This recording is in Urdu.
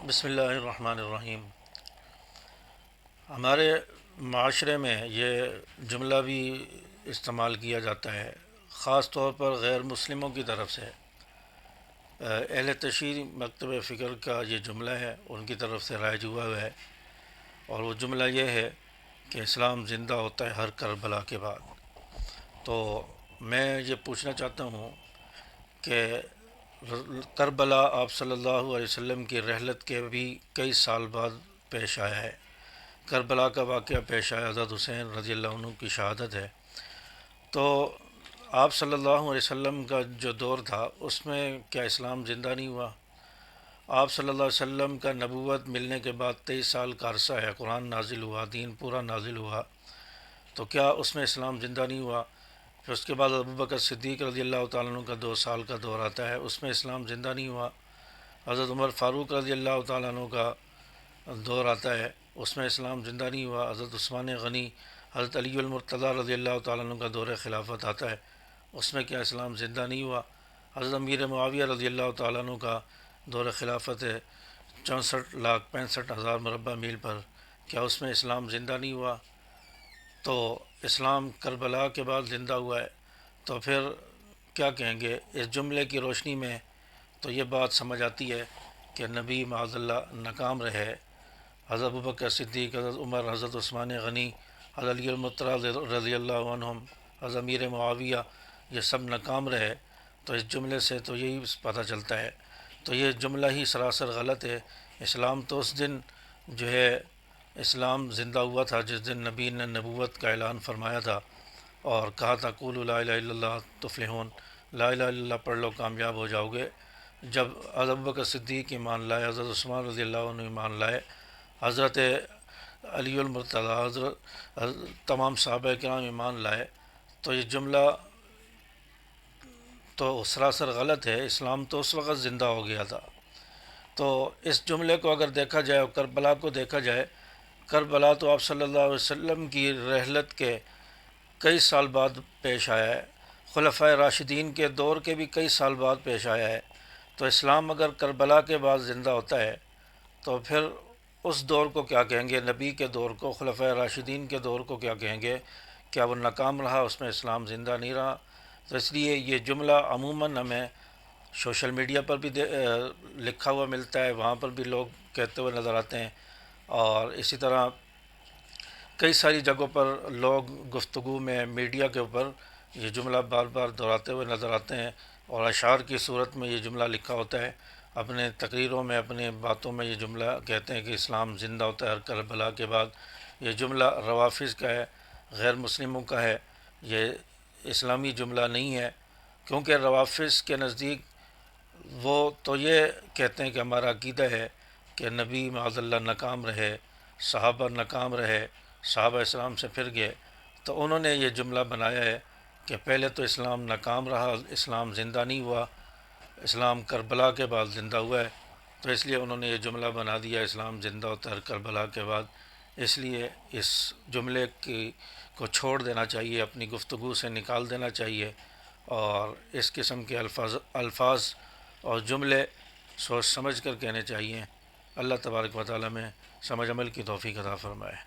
بسم اللہ الرحمن الرحیم۔ ہمارے معاشرے میں یہ جملہ بھی استعمال کیا جاتا ہے، خاص طور پر غیر مسلموں کی طرف سے۔ اہل تشیع مکتب فکر کا یہ جملہ ہے، ان کی طرف سے رائج ہوا ہے، اور وہ جملہ یہ ہے کہ اسلام زندہ ہوتا ہے ہر کربلا کے بعد۔ تو میں یہ پوچھنا چاہتا ہوں کہ کربلا آپ صلی اللہ علیہ وسلم کی رحلت کے بھی کئی سال بعد پیش آیا ہے۔ کربلا کا واقعہ پیش آیا، حضرت حسین رضی اللہ عنہ کی شہادت ہے۔ تو آپ صلی اللہ علیہ وسلم کا جو دور تھا اس میں کیا اسلام زندہ نہیں ہوا؟ آپ صلی اللہ علیہ وسلم کا نبوت ملنے کے بعد 23 سال کا عرصہ ہے، قرآن نازل ہوا، دین پورا نازل ہوا، تو کیا اس میں اسلام زندہ نہیں ہوا؟ پھر اس کے بعد ابوبکر صدیق رضی اللہ تعالیٰ عنہ کا 2 سال کا دور آتا ہے، اس میں اسلام زندہ نہیں ہوا۔ حضرت عمر فاروق رضی اللہ تعالیٰ عنہ کا دور آتا ہے، اس میں اسلام زندہ نہیں ہوا۔ حضرت عثمان غنی، حضرت علی المرتضیٰ رضی اللہ تعالیٰ عنہ کا دور خلافت آتا ہے، اس میں کیا اسلام زندہ نہیں ہوا؟ حضرت امیر معاویہ رضی اللہ تعالیٰ عنہ کا دور خلافت ہے 64,65,000 مربع میل پر، کیا اس میں اسلام زندہ نہیں ہوا؟ تو اسلام کربلا کے بعد زندہ ہوا ہے، تو پھر کیا کہیں گے اس جملے کی روشنی میں؟ تو یہ بات سمجھ آتی ہے کہ نبی معاذ اللہ ناکام رہے، حضرت ابوبکر صدیق، حضرت عمر، حضرت عثمان غنی، حضرت علی المرتضیٰ رضی اللہ عنہم، حضرت امیر معاویہ، یہ سب ناکام رہے۔ تو اس جملے سے تو یہی پتہ چلتا ہے، تو یہ جملہ ہی سراسر غلط ہے۔ اسلام تو اس دن جو ہے اسلام زندہ ہوا تھا جس دن نبی نے نبوت کا اعلان فرمایا تھا اور کہا تھا قولوا لا الہ الا اللہ تفلحون، لا الہ الا اللہ پڑھ لو کامیاب ہو جاؤ گے۔ جب حضرت ابوبکر صدیق ایمان لائے، حضرت عثمان رضی اللہ عنہ ایمان لائے، حضرت علی المرتضیٰ، حضرت تمام صحابہ کرام ایمان لائے، تو یہ جملہ تو سراسر غلط ہے۔ اسلام تو اس وقت زندہ ہو گیا تھا۔ تو اس جملے کو اگر دیکھا جائے اور کربلا کو دیکھا جائے، کربلا تو آپ صلی اللہ علیہ وسلم کی رحلت کے کئی سال بعد پیش آیا ہے، خلفائے راشدین کے دور کے بھی کئی سال بعد پیش آیا ہے۔ تو اسلام اگر کربلا کے بعد زندہ ہوتا ہے تو پھر اس دور کو کیا کہیں گے؟ نبی کے دور کو، خلفائے راشدین کے دور کو کیا کہیں گے؟ کیا وہ ناکام رہا، اس میں اسلام زندہ نہیں رہا؟ تو اس لیے یہ جملہ عموماً ہمیں سوشل میڈیا پر بھی لکھا ہوا ملتا ہے، وہاں پر بھی لوگ کہتے ہوئے نظر آتے ہیں، اور اسی طرح کئی ساری جگہوں پر لوگ گفتگو میں میڈیا کے اوپر یہ جملہ بار بار دہراتے ہوئے نظر آتے ہیں، اور اشعار کی صورت میں یہ جملہ لکھا ہوتا ہے، اپنے تقریروں میں، اپنے باتوں میں یہ جملہ کہتے ہیں کہ اسلام زندہ ہوتا ہے ہر کربلا کے بعد۔ یہ جملہ روافظ کا ہے، غیر مسلموں کا ہے، یہ اسلامی جملہ نہیں ہے، کیونکہ روافظ کے نزدیک وہ تو یہ کہتے ہیں کہ ہمارا عقیدہ ہے کہ نبی معاذ اللہ ناکام رہے، صحابہ ناکام رہے، صحابہ اسلام سے پھر گئے، تو انہوں نے یہ جملہ بنایا ہے کہ پہلے تو اسلام ناکام رہا، اسلام زندہ نہیں ہوا، اسلام کربلا کے بعد زندہ ہوا ہے، تو اس لیے انہوں نے یہ جملہ بنا دیا اسلام زندہ ہوتا ہے کربلا کے بعد۔ اس لیے اس جملے کو چھوڑ دینا چاہیے، اپنی گفتگو سے نکال دینا چاہیے، اور اس قسم کے الفاظ اور جملے سوچ سمجھ کر کہنے چاہیے۔ اللہ تبارک و تعالیٰ میں سمجھ عمل کی توفیق عطا فرمائے۔